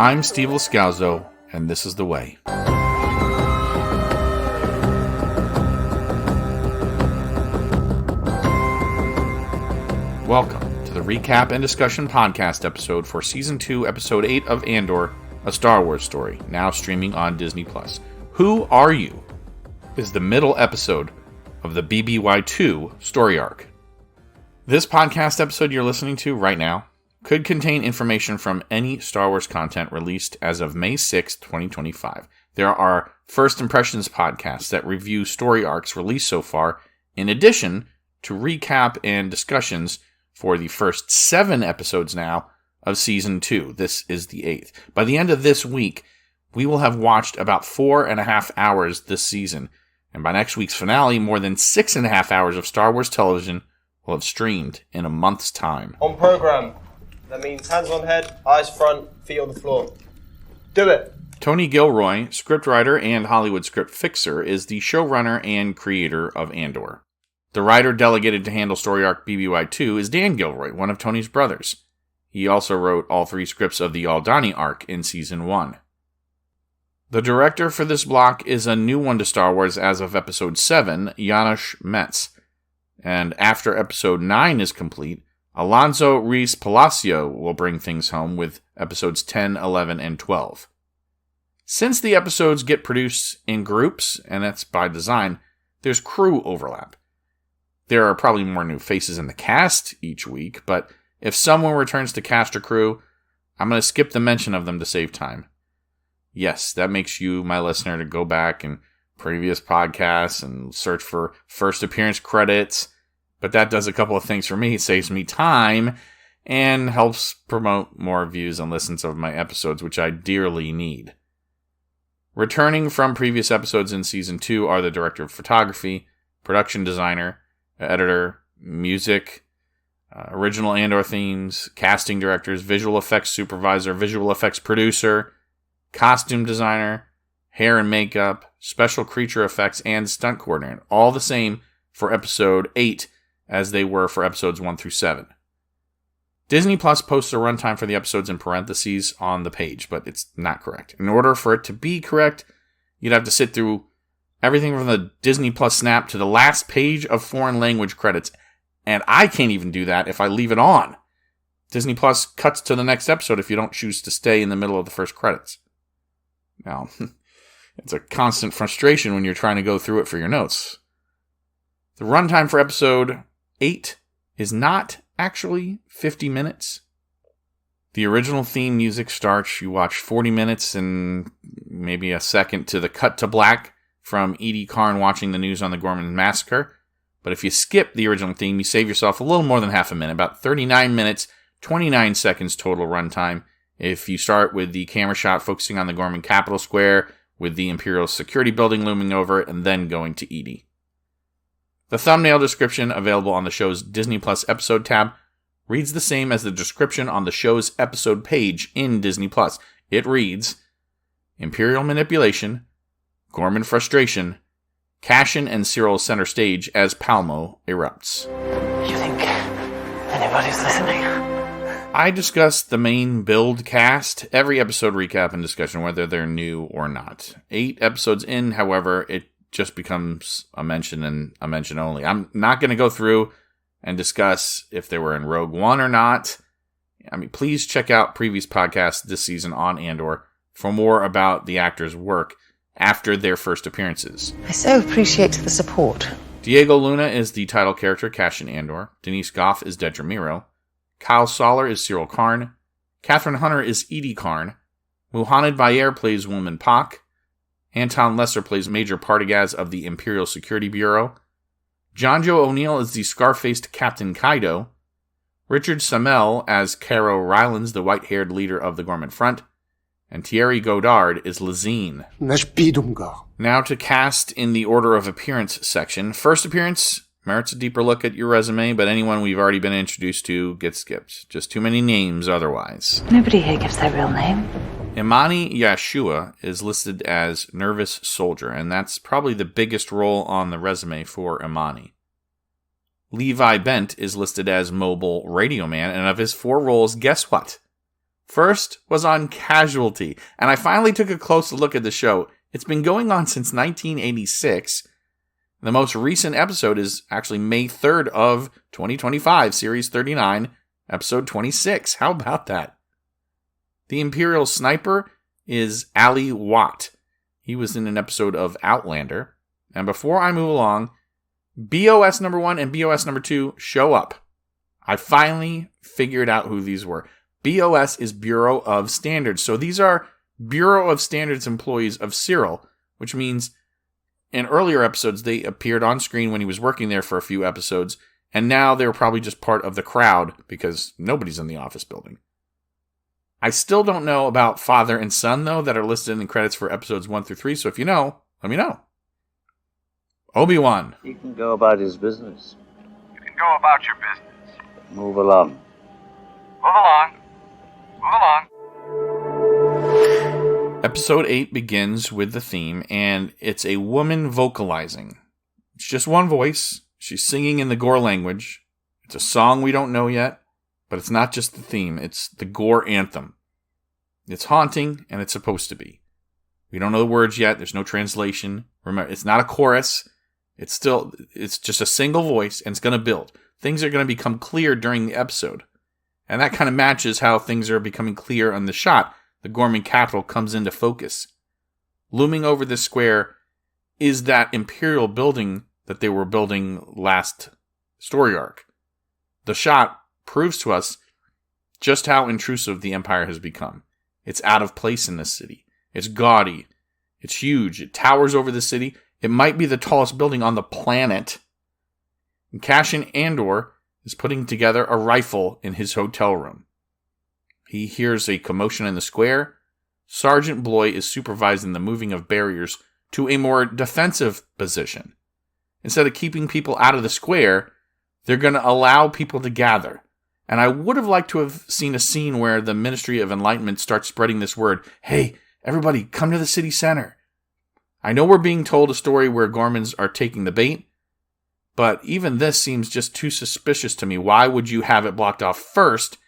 I'm Steve Lascalzo, and this is The Way. Welcome to the recap and discussion podcast episode for Season 2, Episode 8 of Andor, a Star Wars story, now streaming on Disney+. Who Are You? Is the middle episode of the BBY2 story arc. This podcast episode you're listening to right now could contain information from any Star Wars content released as of May 6, 2025. There are First Impressions podcasts that review story arcs released so far, in addition to recap and discussions for the first 7 episodes now of Season 2. This is the 8th. By the end of this week, we will have watched about 4.5 hours this season, and by next week's finale, more than 6.5 hours of Star Wars television will have streamed in a month's time. On program. That means hands on head, eyes front, feet on the floor. Do it! Tony Gilroy, scriptwriter and Hollywood script fixer, is the showrunner and creator of Andor. The writer delegated to handle story arc BBY2 is Dan Gilroy, one of Tony's brothers. He also wrote all 3 scripts of the Aldhani arc in Season 1. The director for this block is a new one to Star Wars as of Episode 7, Janusz Metz. And after Episode 9 is complete, Alonso Ruiz Palacio will bring things home with Episodes 10, 11, and 12. Since the episodes get produced in groups, and that's by design, there's crew overlap. There are probably more new faces in the cast each week, but if someone returns to cast or crew, I'm going to skip the mention of them to save time. Yes, that makes you, my listener, to go back in previous podcasts and search for first appearance credits, but that does a couple of things for me. It saves me time and helps promote more views and listens of my episodes, which I dearly need. Returning from previous episodes in Season 2 are the director of photography, production designer, editor, music, original Andor themes, casting directors, visual effects supervisor, visual effects producer, costume designer, hair and makeup, special creature effects, and stunt coordinator. All the same for Episode 8 as they were for Episodes 1 through 7. Disney Plus posts a runtime for the episodes in parentheses on the page, but it's not correct. In order for it to be correct, you'd have to sit through everything from the Disney Plus snap to the last page of foreign language credits, and I can't even do that if I leave it on. Disney Plus cuts to the next episode if you don't choose to stay in the middle of the first credits. Now, it's a constant frustration when you're trying to go through it for your notes. The runtime for Episode 8 is not actually 50 minutes. The original theme music starts, you watch 40 minutes and maybe a second to the cut to black from Edie Karn watching the news on the Ghorman massacre. But if you skip the original theme, you save yourself a little more than half a minute, about 39 minutes, 29 seconds total runtime. If you start with the camera shot focusing on the Ghorman Capitol Square, with the Imperial Security Building looming over it, and then going to Edie. The thumbnail description available on the show's Disney Plus episode tab reads the same as the description on the show's episode page in Disney Plus. It reads, Imperial manipulation, Ghorman frustration, Cassian and Cyril center stage as Palmo erupts. You think anybody's listening? I discuss the main build cast, every episode recap and discussion, whether they're new or not. 8 episodes in, however, it just becomes a mention and a mention only. I'm not going to go through and discuss if they were in Rogue One or not. I mean, please check out previous podcasts this season on Andor for more about the actors' work after their first appearances. I so appreciate the support. Diego Luna is the title character, Cassian Andor. Denise Goff is Dedra Meero. Kyle Soller is Cyril Karn. Catherine Hunter is Edie Karn. Muhammad Bayer plays Woman Pak. Anton Lesser plays Major Partagaz of the Imperial Security Bureau. John Joe O'Neill is the scar-faced Captain Kaido. Richard Samel as Caro Rylans, the white-haired leader of the Ghorman Front. And Thierry Godard is Lazine. Now to cast in the order of appearance section. First appearance merits a deeper look at your resume, but anyone we've already been introduced to gets skipped. Just too many names otherwise. Nobody here gives their real name. Imani Yeshua is listed as Nervous Soldier, and that's probably the biggest role on the resume for Imani. Levi Bent is listed as Mobile Radio Man, and of his 4 roles, guess what? First was on Casualty, and I finally took a close look at the show. It's been going on since 1986. The most recent episode is actually May 3rd of 2025, Series 39, Episode 26. How about that? The Imperial Sniper is Ali Watt. He was in an episode of Outlander. And before I move along, BOS number 1 and BOS number 2 show up. I finally figured out who these were. BOS is Bureau of Standards. So these are Bureau of Standards employees of Cyril, which means in earlier episodes they appeared on screen when he was working there for a few episodes, and now they're probably just part of the crowd because nobody's in the office building. I still don't know about father and son, though, that are listed in the credits for episodes 1 through 3, so if you know, let me know. Obi-Wan. He can go about his business. You can go about your business. Move along. Move along. Move along. Episode 8 begins with the theme, and it's a woman vocalizing. It's just one voice. She's singing in the Ghor language. It's a song we don't know yet, but it's not just the theme. It's the Ghor anthem. It's haunting, and it's supposed to be. We don't know the words yet. There's no translation. Remember, it's not a chorus. It's just a single voice, and it's going to build. Things are going to become clear during the episode. And that kind of matches how things are becoming clear on the shot. The Ghorman capital comes into focus. Looming over this square is that Imperial building that they were building last story arc. The shot proves to us just how intrusive the Empire has become. It's out of place in this city. It's gaudy. It's huge. It towers over the city. It might be the tallest building on the planet. And Cassian Andor is putting together a rifle in his hotel room. He hears a commotion in the square. Sergeant Bloy is supervising the moving of barriers to a more defensive position. Instead of keeping people out of the square, they're going to allow people to gather. And I would have liked to have seen a scene where the Ministry of Enlightenment starts spreading this word. Hey, everybody, come to the city center. I know we're being told a story where Ghormans are taking the bait, but even this seems just too suspicious to me. Why would you have it blocked off first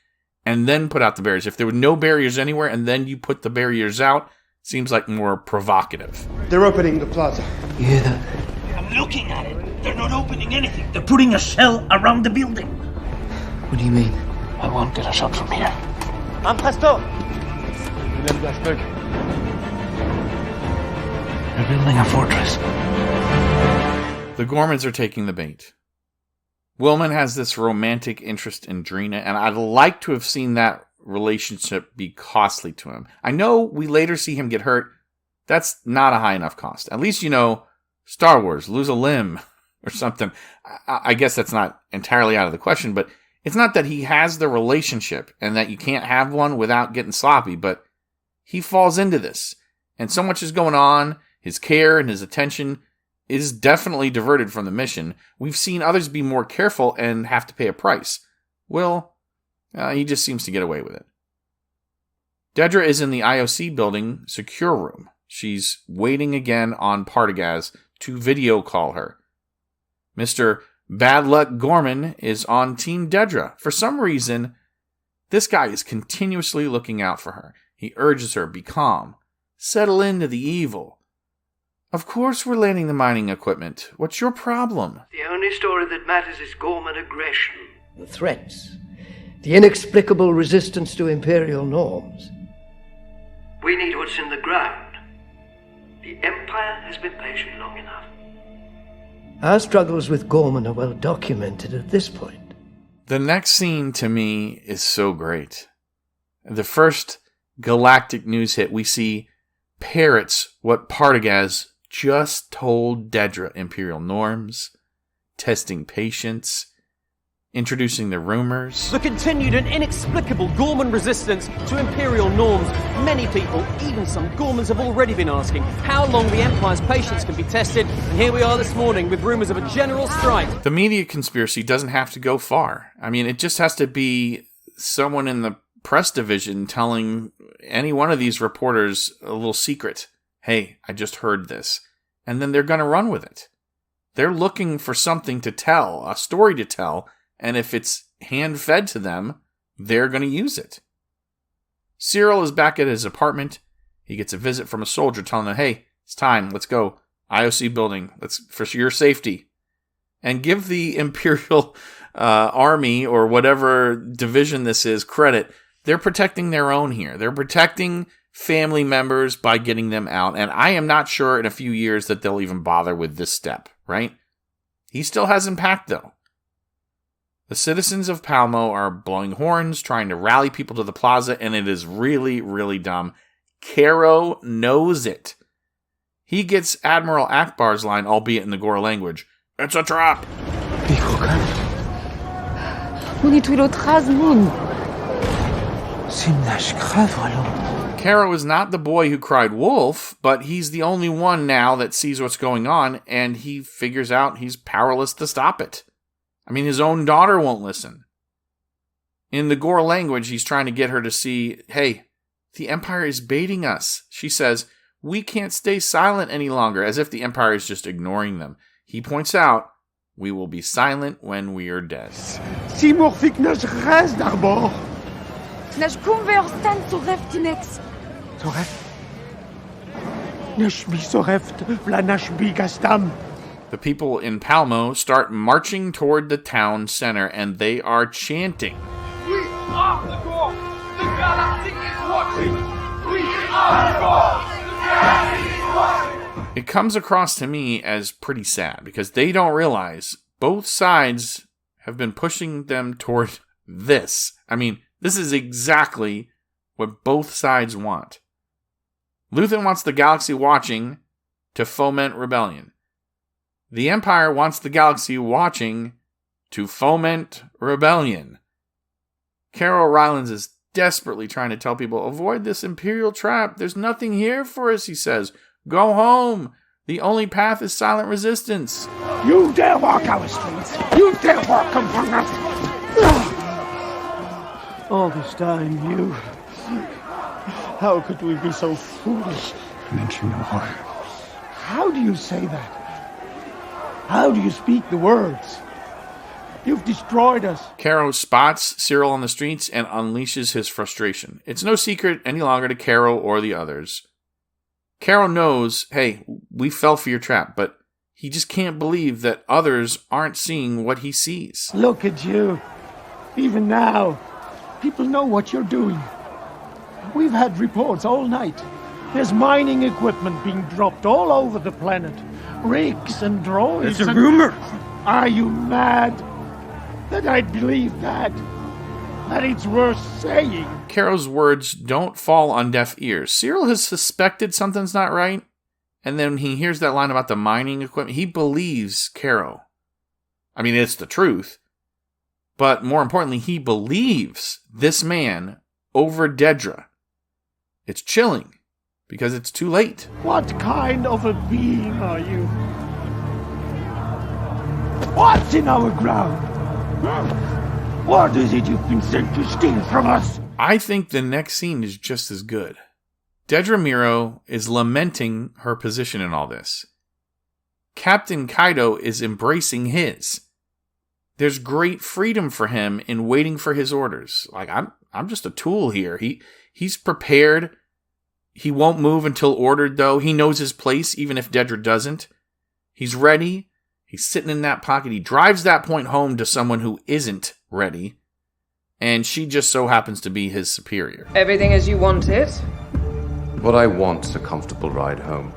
and then put out the barriers? If there were no barriers anywhere and then you put the barriers out, seems like more provocative. They're opening the plaza. You hear that? I'm looking at it. They're not opening anything. They're putting a shell around the building. What do you mean? I won't get us up from here. I'm presto. They're building a fortress. The Ghormans are taking the bait. Willman has this romantic interest in Drina, and I'd like to have seen that relationship be costly to him. I know we later see him get hurt. That's not a high enough cost. At least, Star Wars, lose a limb or something. I guess that's not entirely out of the question, but it's not that he has the relationship and that you can't have one without getting sloppy, but he falls into this. And so much is going on. His care and his attention is definitely diverted from the mission. We've seen others be more careful and have to pay a price. Will, he just seems to get away with it. Dedra is in the IOC building secure room. She's waiting again on Partagaz to video call her. Mr. Bad Luck Ghorman is on Team Dedra. For some reason, this guy is continuously looking out for her. He urges her, be calm. Settle into the evil. Of course we're landing the mining equipment. What's your problem? The only story that matters is Ghorman aggression. The threats. The inexplicable resistance to Imperial norms. We need what's in the ground. The Empire has been patient long enough. Our struggles with Ghorman are well documented at this point. The next scene to me is so great. The first galactic news hit, we see parrots what Partagaz just told Dedra. Imperial norms, testing patience, introducing the rumors. The continued and inexplicable Ghorman resistance to Imperial norms. Many people, even some Ghormans, have already been asking how long the Empire's patience can be tested, and here we are this morning with rumours of a general strike. The media conspiracy doesn't have to go far. I mean, it just has to be someone in the press division telling any one of these reporters a little secret. Hey, I just heard this. And then they're going to run with it. They're looking for something to tell, a story to tell, and if it's hand-fed to them, they're going to use it. Cyril is back at his apartment. He gets a visit from a soldier telling him, hey, it's time. Let's go. IOC building. Let's for your safety. And give the Imperial Army or whatever division this is credit. They're protecting their own here. They're protecting family members by getting them out. And I am not sure in a few years that they'll even bother with this step, right? He still hasn't packed, though. The citizens of Palmo are blowing horns, trying to rally people to the plaza, and it is really, really dumb. Caro knows it. He gets Admiral Akbar's line, albeit in the Ghor language. It's a trap! Caro is not the boy who cried wolf, but he's the only one now that sees what's going on, and he figures out he's powerless to stop it. I mean, his own daughter won't listen. In the Ghor language, he's trying to get her to see, hey, the Empire is baiting us. She says, we can't stay silent any longer, as if the Empire is just ignoring them. He points out, we will be silent when we are dead. The people in Palmo start marching toward the town center, and they are chanting. We are the Ghor! The Galactic is watching! We are the Ghor! The Galactic is watching! It comes across to me as pretty sad, because they don't realize both sides have been pushing them toward this. I mean, this is exactly what both sides want. Luthen wants the galaxy watching to foment rebellion. The Empire wants the galaxy watching to foment rebellion. Carol Rylance is desperately trying to tell people, avoid this Imperial trap. There's nothing here for us, he says. Go home. The only path is silent resistance. You dare walk our streets. You dare walk among us. All this time, you... How could we be so foolish? Mention no more. How do you say that? How do you speak the words? You've destroyed us. Caro spots Cyril on the streets and unleashes his frustration. It's no secret any longer to Caro or the others. Caro knows, hey, we fell for your trap, but he just can't believe that others aren't seeing what he sees. Look at you. Even now, people know what you're doing. We've had reports all night. There's mining equipment being dropped all over the planet. Rigs and droids. It's a rumor. Are you mad? That I'd believe that? That it's worth saying? Caro's words don't fall on deaf ears. Cyril has suspected something's not right, and then he hears that line about the mining equipment. He believes Caro. I mean, it's the truth. But more importantly, he believes this man over Dedra. It's chilling, because it's too late. What kind of a being are you? What's in our ground? What is it you've been sent to steal from us? I think the next scene is just as good. Dedra Meero is lamenting her position in all this. Captain Kaido is embracing his. There's great freedom for him in waiting for his orders. Like, I'm just a tool here. He's prepared. He won't move until ordered, though. He knows his place, even if Dedra doesn't. He's ready. He's sitting in that pocket. He drives that point home to someone who isn't ready. And she just so happens to be his superior. Everything as you want it? What I want's a comfortable ride home.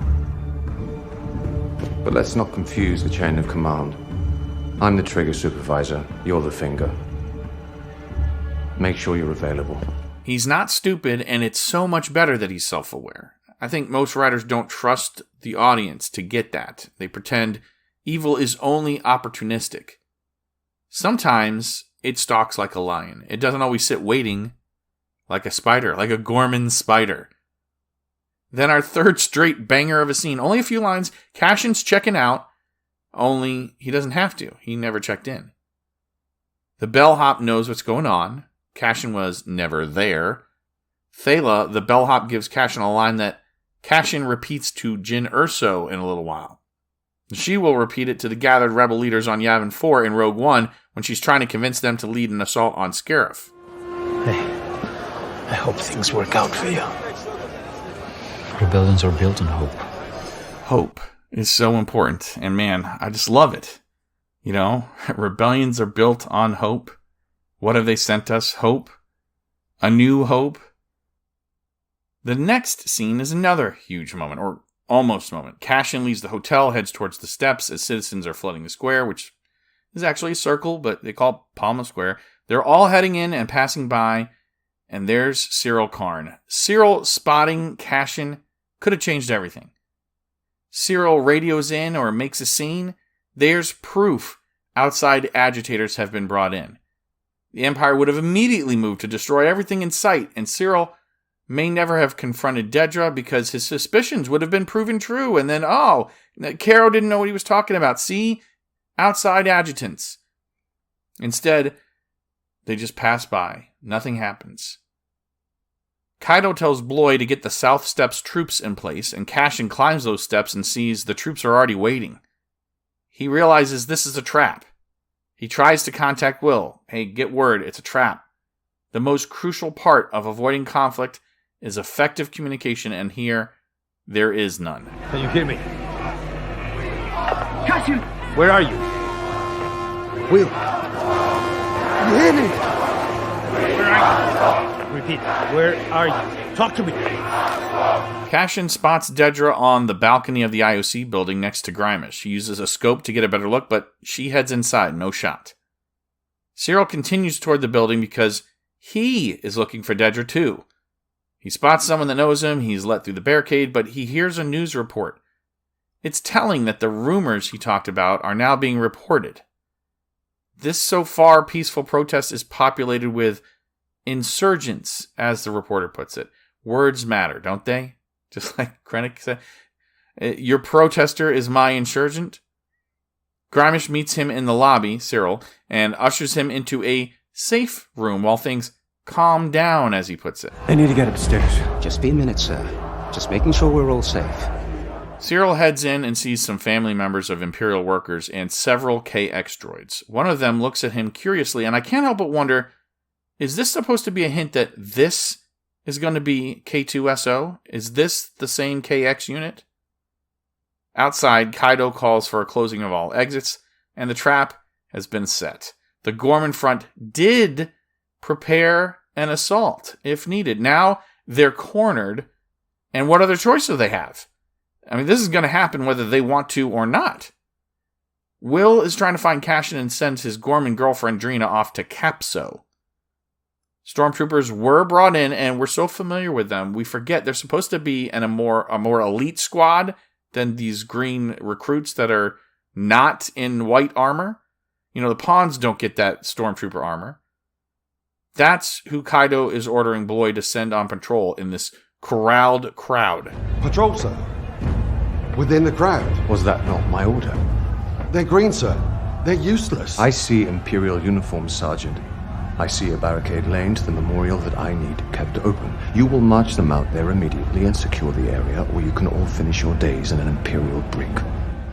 But let's not confuse the chain of command. I'm the trigger supervisor. You're the finger. Make sure you're available. He's not stupid, and it's so much better that he's self-aware. I think most writers don't trust the audience to get that. They pretend evil is only opportunistic. Sometimes it stalks like a lion. It doesn't always sit waiting like a spider, like a Ghorman spider. Then our third straight banger of a scene. Only a few lines. Cassian's checking out, only he doesn't have to. He never checked in. The bellhop knows what's going on. Cassian was never there. Thala, the bellhop, gives Cassian a line that Cassian repeats to Jyn Erso in a little while. She will repeat it to the gathered rebel leaders on Yavin 4 in Rogue One when she's trying to convince them to lead an assault on Scarif. Hey, I hope things work out for you. Rebellions are built on hope. Hope is so important, and man, I just love it. You know, rebellions are built on hope. What have they sent us? Hope. A new hope. The next scene is another huge moment, or almost moment. Cassian leaves the hotel, heads towards the steps as citizens are flooding the square, which is actually a circle, but they call it Palmo Square. They're all heading in and passing by, and there's Cyril Karn. Cyril spotting Cassian could have changed everything. Cyril radios in or makes a scene. There's proof outside agitators have been brought in. The Empire would have immediately moved to destroy everything in sight, and Cyril may never have confronted Dedra because his suspicions would have been proven true, and then, Caro didn't know what he was talking about. See? Outside adjutants. Instead, they just pass by. Nothing happens. Kaido tells Bloy to get the South Steps troops in place, and Cassian climbs those steps and sees the troops are already waiting. He realizes this is a trap. He tries to contact Will. Hey, get word, it's a trap. The most crucial part of avoiding conflict is effective communication, and here, there is none. Can you hear me? Cassian! Where are you? Will. You hear me? Where are you? Repeat. Where are you? Talk to me. Cassian spots Dedra on the balcony of the IOC building next to Grimace. She uses a scope to get a better look, but she heads inside, no shot. Cyril continues toward the building because he is looking for Dedra too. He spots someone that knows him, he's let through the barricade, but he hears a news report. It's telling that the rumors he talked about are now being reported. This so far peaceful protest is populated with insurgents, as the reporter puts it. Words matter, don't they? Just like Krennic said. Your protester is my insurgent. Grimace meets him in the lobby, Cyril, and ushers him into a safe room while things calm down, as he puts it. I need to get upstairs. Just be a minute, sir. Just making sure we're all safe. Cyril heads in and sees some family members of Imperial workers and several KX droids. One of them looks at him curiously, and I can't help but wonder, is this supposed to be a hint that this is going to be K2SO? Is this the same KX unit? Outside, Kaido calls for a closing of all exits, and the trap has been set. The Ghorman front did prepare an assault, if needed. Now they're cornered, and what other choice do they have? I mean, this is going to happen whether they want to or not. Will is trying to find Cassian and sends his Ghorman girlfriend Drina off to Capso. Stormtroopers were brought in, and we're so familiar with them, we forget they're supposed to be in a more elite squad than these green recruits that are not in white armor. You know, the pawns don't get that Stormtrooper armor. That's who Kaido is ordering Bloy to send on patrol in this corralled crowd. Patrol, sir. Within the crowd. Was that not my order? They're green, sir. They're useless. I see Imperial uniforms, Sergeant. I see a barricade lane to the memorial that I need kept open. You will march them out there immediately and secure the area, or you can all finish your days in an Imperial brig.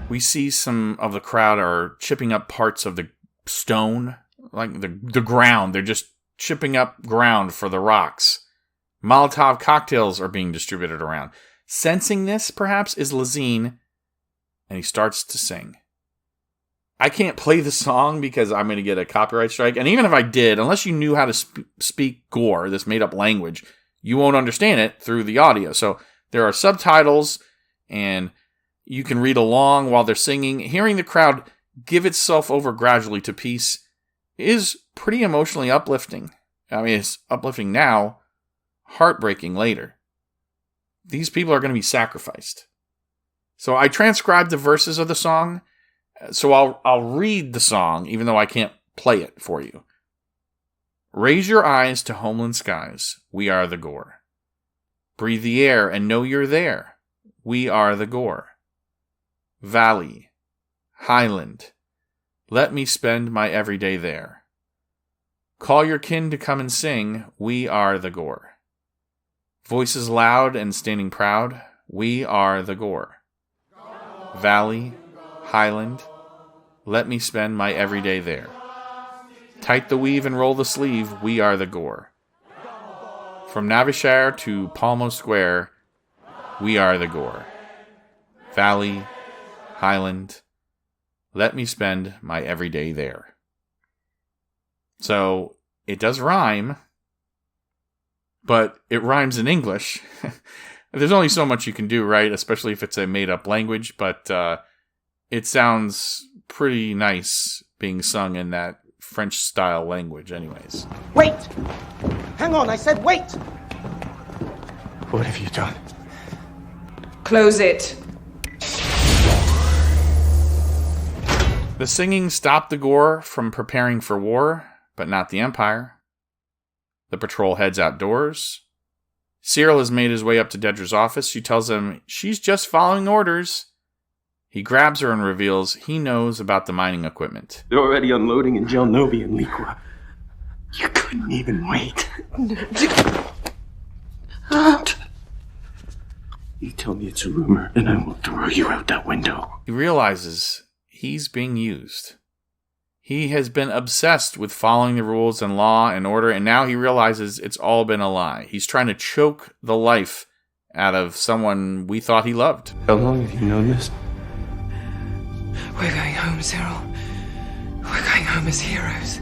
We see some of the crowd are chipping up parts of the stone, like the ground. They're just chipping up ground for the rocks. Molotov cocktails are being distributed around. Sensing this, perhaps, is Lazine, and he starts to sing. I can't play the song because I'm going to get a copyright strike. And even if I did, unless you knew how to speak Ghor, this made-up language, you won't understand it through the audio. So there are subtitles, and you can read along while they're singing. Hearing the crowd give itself over gradually to peace is pretty emotionally uplifting. I mean, it's uplifting now, heartbreaking later. These people are going to be sacrificed. So I transcribed the verses of the song. So I'll read the song, even though I can't play it for you. Raise your eyes to homeland skies. We are the Ghor. Breathe the air and know you're there. We are the Ghor. Valley, highland, let me spend my everyday there. Call your kin to come and sing. We are the Ghor. Voices loud and standing proud. We are the Ghor. Valley, highland, let me spend my everyday there. Tight the weave and roll the sleeve. We are the Ghor. From Navishire to Palmo Square, we are the Ghor. Valley, Highland, let me spend my everyday there. So, it does rhyme, but it rhymes in English. There's only so much you can do, right? Especially if it's a made-up language, but it sounds pretty nice being sung in that French-style language anyways. Wait! Hang on, I said wait! What have you done? Close it. The singing stopped the Ghor from preparing for war, but not the Empire. The patrol heads outdoors. Cyril has made his way up to Dedra's office. She tells him she's just following orders. He grabs her and reveals he knows about the mining equipment. They're already unloading in Gelnobi and Liqua. You couldn't even wait. Don't. You tell me it's a rumor, and I will throw you out that window. He realizes he's being used. He has been obsessed with following the rules and law and order, and now he realizes it's all been a lie. He's trying to choke the life out of someone we thought he loved. How long have you known this? We're going home, Cyril. We're going home as heroes.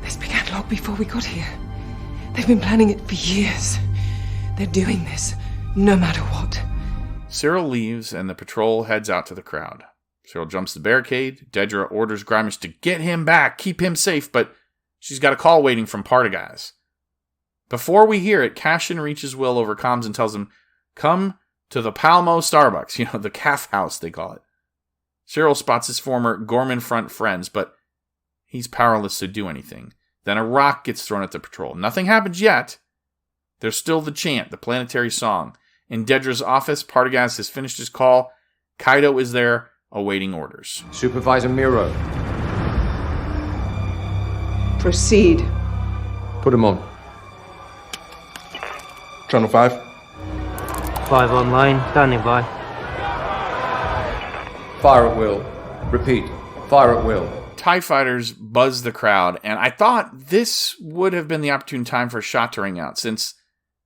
This began long before we got here. They've been planning it for years. They're doing this, no matter what. Cyril leaves, and the patrol heads out to the crowd. Cyril jumps the barricade. Dedra orders Grimish to get him back, keep him safe, but she's got a call waiting from Partagaz. Before we hear it, Cassian reaches Will over comms and tells him, come to the Palmo Starbucks, the calf house, they call it. Cyril spots his former Ghorman front friends, but he's powerless to do anything. Then a rock gets thrown at the patrol. Nothing happens yet. There's still the chant, the planetary song. In Dedra's office, Partagaz has finished his call. Kaido is there, awaiting orders. Supervisor Miro. Proceed. Put him on. Channel 5. 5 online, standing by. Fire at will. Repeat. Fire at will. TIE fighters buzz the crowd, and I thought this would have been the opportune time for a shot to ring out, since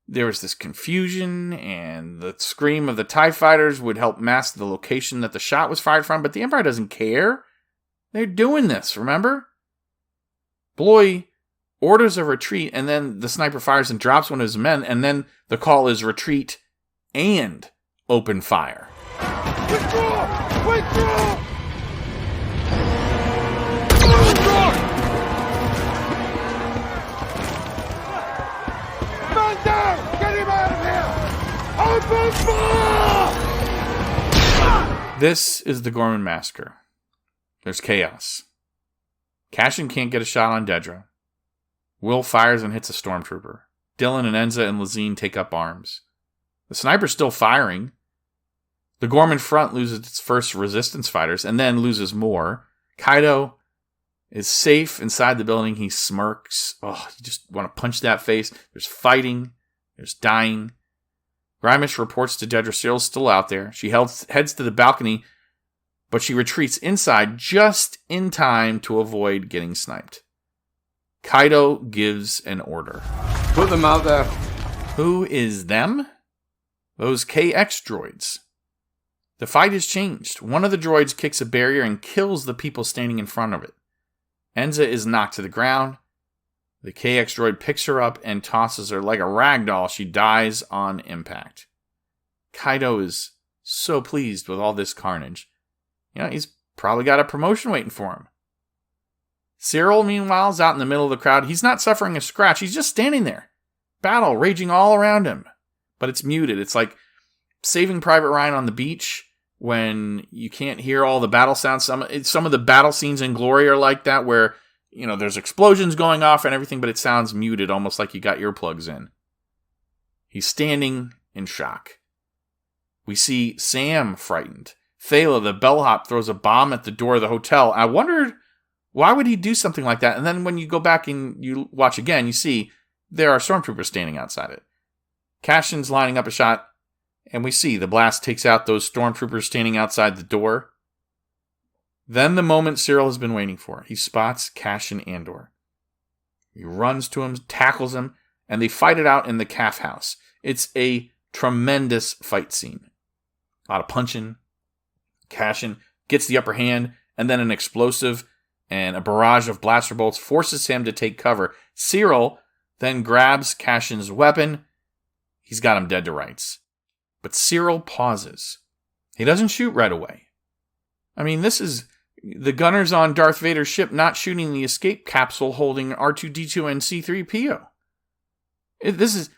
there was this confusion, and the scream of the TIE fighters would help mask the location that the shot was fired from, but the Empire doesn't care. They're doing this, remember? Bloy orders a retreat, and then the sniper fires and drops one of his men, and then the call is retreat and open fire. Withdraw! Withdraw! Man down! Get him out of here! Open fire! This is the Ghorman massacre. There's chaos. Cassian can't get a shot on Dedra. Will fires and hits a stormtrooper. Dylan and Enza and Lazine take up arms. The sniper's still firing. The Ghorman front loses its first resistance fighters and then loses more. Kaido is safe inside the building. He smirks. Oh, you just want to punch that face. There's fighting. There's dying. Grimish reports to Dedra Cyril's still out there. She heads to the balcony, but she retreats inside just in time to avoid getting sniped. Kaido gives an order. Put them out there. Who is them? Those KX droids. The fight has changed. One of the droids kicks a barrier and kills the people standing in front of it. Enza is knocked to the ground. The KX droid picks her up and tosses her like a rag doll. She dies on impact. Kaido is so pleased with all this carnage. He's probably got a promotion waiting for him. Cyril, meanwhile, is out in the middle of the crowd. He's not suffering a scratch. He's just standing there. Battle raging all around him. But it's muted. It's like Saving Private Ryan on the beach when you can't hear all the battle sounds. Some of the battle scenes in Glory are like that, where there's explosions going off and everything, but it sounds muted, almost like you got earplugs in. He's standing in shock. We see Sam frightened. Thala, the bellhop, throws a bomb at the door of the hotel. I wondered, why would he do something like that? And then when you go back and you watch again, you see there are stormtroopers standing outside it. Cassian's lining up a shot, and we see the blast takes out those stormtroopers standing outside the door. Then the moment Cyril has been waiting for. He spots Cassian Andor. He runs to him, tackles him, and they fight it out in the calf house. It's a tremendous fight scene. A lot of punching. Cassian gets the upper hand, and then an explosive and a barrage of blaster bolts forces him to take cover. Cyril then grabs Cassian's weapon. He's got him dead to rights. But Cyril pauses. He doesn't shoot right away. I mean, this is the gunners on Darth Vader's ship not shooting the escape capsule holding R2-D2 and C-3PO. This is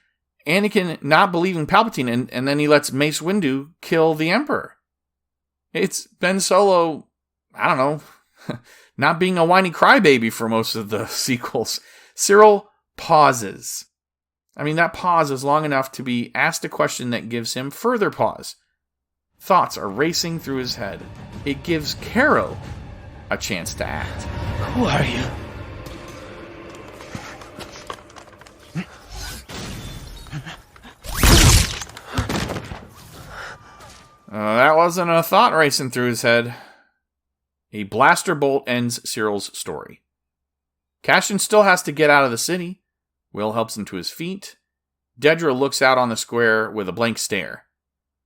Anakin not believing Palpatine, and then he lets Mace Windu kill the Emperor. It's Ben Solo, I don't know, not being a whiny crybaby for most of the sequels. Cyril pauses. I mean, that pause is long enough to be asked a question that gives him further pause. Thoughts are racing through his head. It gives Caro a chance to act. Who are you? That wasn't a thought racing through his head. A blaster bolt ends Cyril's story. Cassian still has to get out of the city. Will helps him to his feet. Dedra looks out on the square with a blank stare.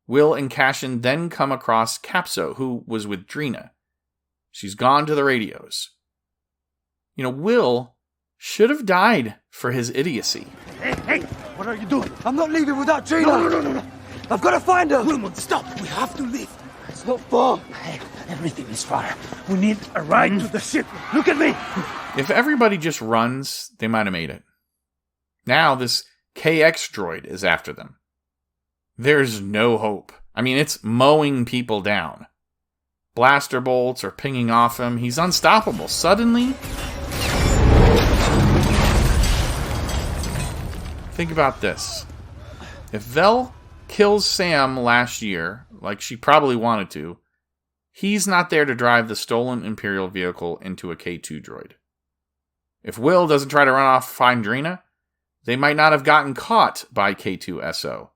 Will and Cassian then come across Capso, who was with Drina. She's gone to the radios. You know, Will should have died for his idiocy. Hey, what are you doing? I'm not leaving without Drina. No. I've got to find her. Wilmot, stop. We have to leave. It's not far. Hey, everything is far. We need a ride to the ship. Look at me. If everybody just runs, they might have made it. Now this KX droid is after them. There's no hope. I mean, it's mowing people down. Blaster bolts are pinging off him. He's unstoppable. Suddenly, think about this. If Vel kills Sam last year, like she probably wanted to, he's not there to drive the stolen Imperial vehicle into a K2 droid. If Will doesn't try to run off find Drina, they might not have gotten caught by K2SO.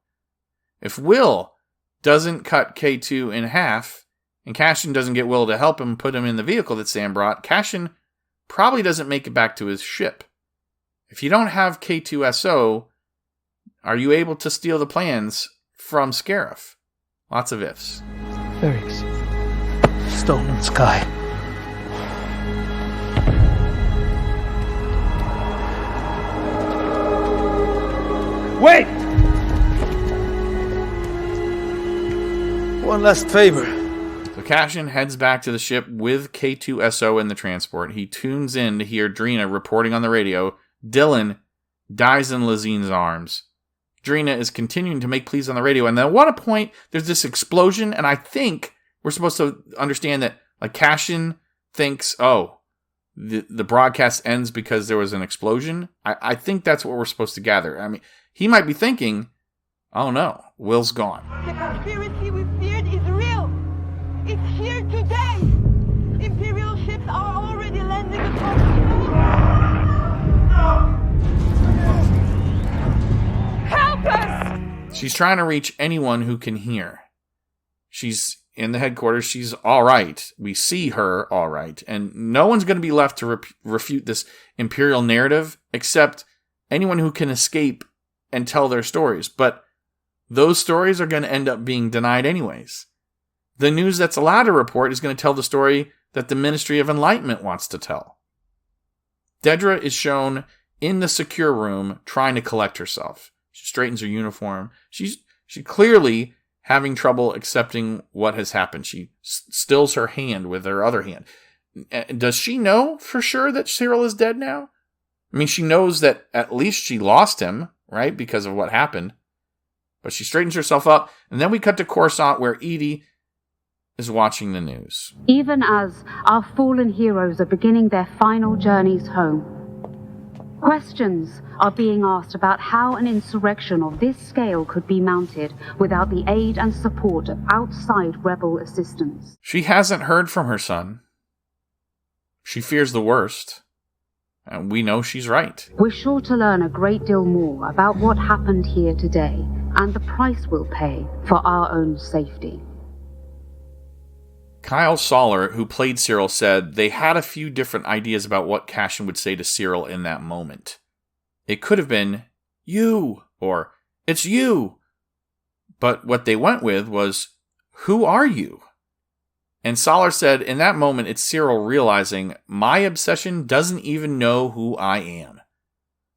If Will doesn't cut K2 in half, and Cassian doesn't get Will to help him put him in the vehicle that Sam brought, Cassian probably doesn't make it back to his ship. If you don't have K2SO, are you able to steal the plans from Scarif? Lots of ifs. Ferrix. Stolen Sky. Wait! One last favor. So Cassian heads back to the ship with K2SO in the transport. He tunes in to hear Drina reporting on the radio. Dylan dies in Lazine's arms. Drina is continuing to make pleas on the radio, and then at one point, there's this explosion, and I think we're supposed to understand that, like, Cassian thinks, the broadcast ends because there was an explosion. I think that's what we're supposed to gather. I mean, he might be thinking, oh no, Will's gone. The conspiracy we feared is real. It's here today. Imperial ships are already landing across the Help us! She's trying to reach anyone who can hear. She's in the headquarters. She's all right. We see her all right. And no one's going to be left to refute this Imperial narrative except anyone who can escape and tell their stories. But those stories are going to end up being denied anyways. The news that's allowed to report is going to tell the story that the Ministry of Enlightenment wants to tell. Dedra is shown in the secure room trying to collect herself. She straightens her uniform. She's clearly having trouble accepting what has happened. She stills her hand with her other hand. Does she know for sure that Cyril is dead now? I mean, she knows that at least she lost him, right, because of what happened. But she straightens herself up, and then we cut to Coruscant where Edie is watching the news. Even as our fallen heroes are beginning their final journeys home, questions are being asked about how an insurrection of this scale could be mounted without the aid and support of outside rebel assistance. She hasn't heard from her son. She fears the worst. And we know she's right. We're sure to learn a great deal more about what happened here today and the price we'll pay for our own safety. Kyle Soller, who played Cyril, said they had a few different ideas about what Cassian would say to Cyril in that moment. It could have been, you, or it's you. But what they went with was, who are you? And Soller said, in that moment, it's Cyril realizing, my obsession doesn't even know who I am.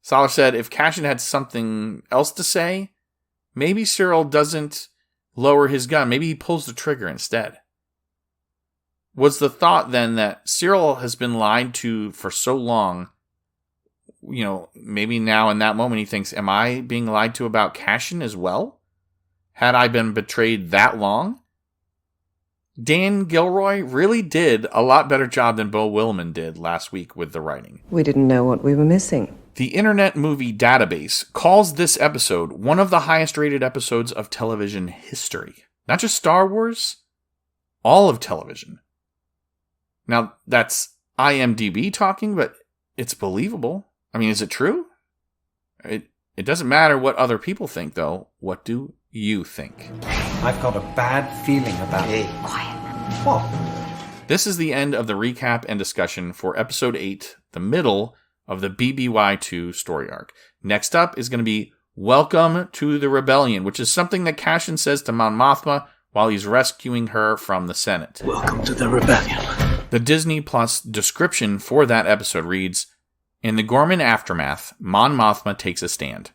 Soller said, if Cashin had something else to say, maybe Cyril doesn't lower his gun. Maybe he pulls the trigger instead. Was the thought then that Cyril has been lied to for so long, maybe now in that moment he thinks, am I being lied to about Cashin as well? Had I been betrayed that long? Dan Gilroy really did a lot better job than Beau Willimon did last week with the writing. We didn't know what we were missing. The Internet Movie Database calls this episode one of the highest rated episodes of television history. Not just Star Wars, all of television. Now, that's IMDb talking, but it's believable. I mean, is it true? It doesn't matter what other people think, though. What do you think? I've got a bad feeling about it. Quiet. What? This is the end of the recap and discussion for Episode 8, the middle of the BBY2 story arc. Next up is going to be Welcome to the Rebellion, which is something that Cashin says to Mon Mothma while he's rescuing her from the Senate. Welcome to the Rebellion. The Disney Plus description for that episode reads, in the Ghorman aftermath, Mon Mothma takes a stand.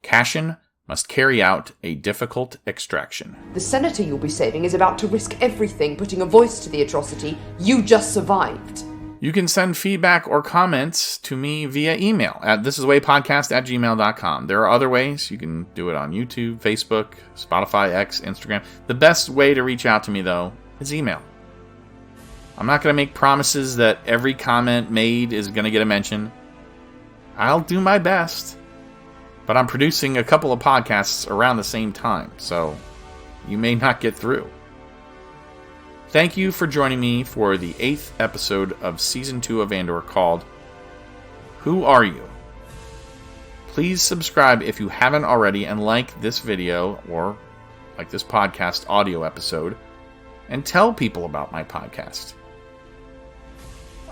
Cashin must carry out a difficult extraction. The senator you'll be saving is about to risk everything, putting a voice to the atrocity you just survived. You can send feedback or comments to me via email at thisiswaypodcast@gmail.com. There are other ways. You can do it on YouTube, Facebook, Spotify, X, Instagram. The best way to reach out to me, though, is email. I'm not going to make promises that every comment made is going to get a mention. I'll do my best. But I'm producing a couple of podcasts around the same time, so you may not get through. Thank you for joining me for the 8th episode of Season 2 of Andor called Who Are You? Please subscribe if you haven't already and like this video or like this podcast audio episode and tell people about my podcast.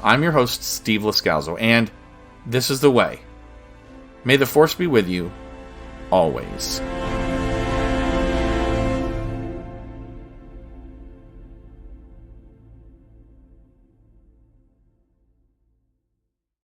I'm your host, Steve Lascalzo, and this is the way. May the Force be with you, always.